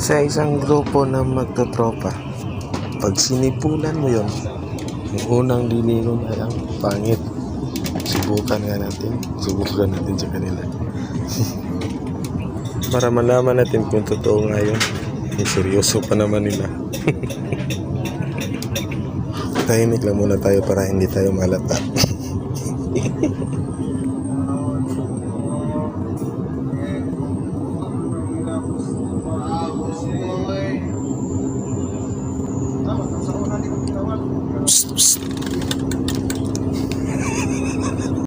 Sa isang grupo ng magtotropa, pag sinipulan mo yon, yung unang lilingon ay ang pangit. Subukan natin sa kanila. Para malaman natin kung totoo nga yun. Seryoso pa naman nila. Tahimik lang muna tayo para hindi tayo malata. Psst, psst.